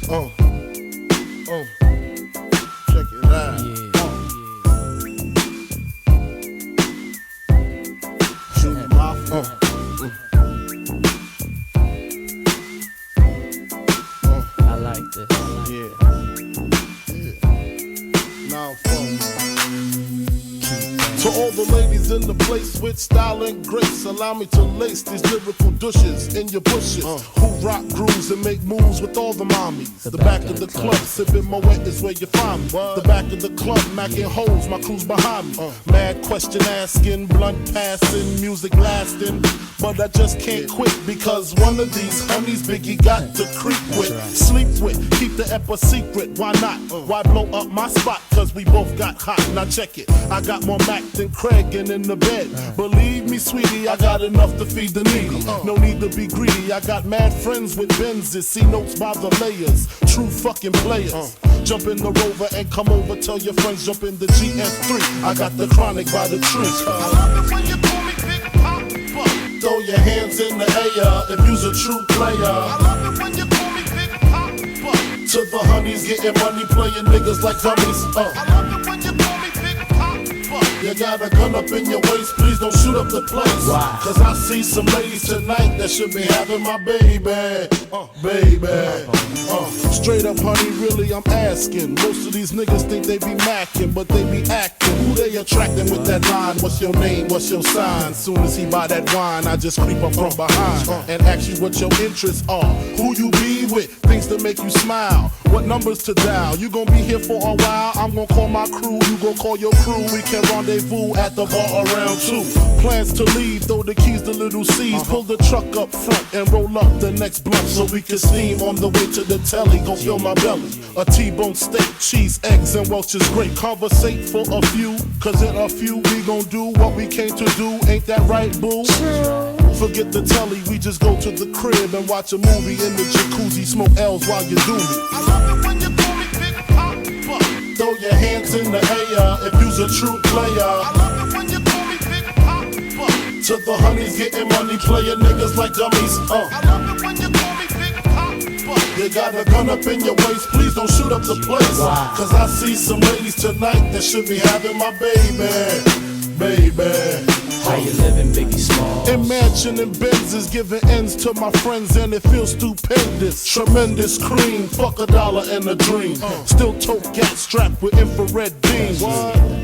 Check it out. Junior Mafia. I like this. Now to all the ladies in the place with style and grace, allow me to lace these lyrical douches in your bushes who rock grooves and make moves with all the mommies. The back of the club, sipping Moet is where you find me. The back of the club, macking holes, my crew's behind me. Mad question asking, blunt passing, music lasting. But I just can't quit because one of these honeys Biggie got to creep with, sleep with, keep the ep a secret. Why not? Why blow up my spot? Cause we both got hot. Now check it. I got more Mac than Craig and in the bed. Believe me, sweetie, I got enough to feed the needy. No need to be greedy. I got mad friends with Benzes. See notes by the layers. True fucking players. Jump in the Rover and come over. Tell your friends jump in the GS3. I got the chronic by the tree. I love it when you call me Big Papa. Throw your hands in the air if you's a true player. I love it when you call me Big Papa. To the honeys getting money, playing niggas like dummies. I love it when you call me Big Papa. You got a gun up in your waist, please don't shoot up the place. Wow. Cause I see some ladies tonight that should be having my baby. Baby. Straight up, honey, really, I'm asking. Most of these niggas think they be macking, but they be acting. Who they attracting with that line? What's your name? What's your sign? Soon as he buy that wine, I just creep up from behind and ask you what your interests are. Who you be with? Things to make you smile. What numbers to dial? You gon' be here for a while. I'm gon' call my crew. You gon' call your crew. We can rendezvous at the bar around 2. Plans to leave, throw the keys to little C's. Pull the truck up front and roll up the next blunt so we can steam on the way to the telly. Go fill my belly. A T-bone steak, cheese, eggs, and Welch's grape. Conversate for a few, cause in a few we gon' do what we came to do. Ain't that right, boo? Forget the telly, we just go to the crib and watch a movie in the jacuzzi. Smoke L's while you do me. I love it when you call me Big Papa. Throw your hands in the air if you's a true player. I love it when you call me Big Papa. To the honeys getting money, playing niggas like dummies. I love it when you call me Big Papa. You got a gun up in your waist, please don't shoot up the place. Cause I see some ladies tonight that should be having my baby. How you living, Biggie Smalls? Imagining Benzes, giving ends to my friends, and it feels stupendous. Tremendous cream, fuck $1 and a dream. Still tote gas strapped with infrared beams.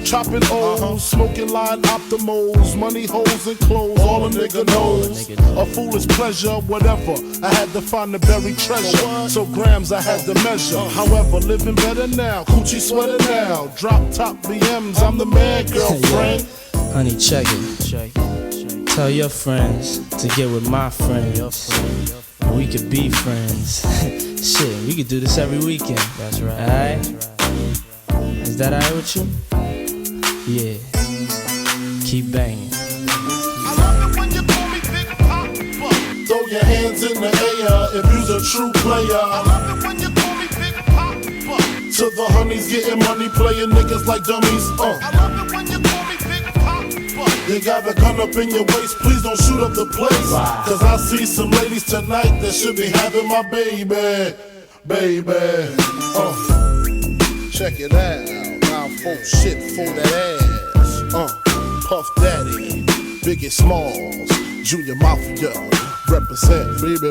Chopping O's, smoking line optimals, money holes and clothes, all a nigga knows. A foolish pleasure, whatever. I had to find the buried treasure, so grams I had to measure. However, living better now, coochie sweater now. Drop top BMs, I'm the man, girlfriend. Honey, check it. Tell your friends to get with my friends. We could be friends. Shit, we could do this every weekend. That's right. Alright? Is that alright with you? Yeah. Keep banging. I love it when you call me Big Papa. Throw your hands in the air if you's a true player. I love it when you call me Big Papa. To the honeys getting money, playing niggas like dummies. I love it when you call me Big Papa. You got a gun up in your waist, please don't shoot up the place. Cause I see some ladies tonight that should be having my baby. Check it out. Now folk shit for that ass. Puff Daddy, Biggie Smalls, Junior Mafia, represent baby.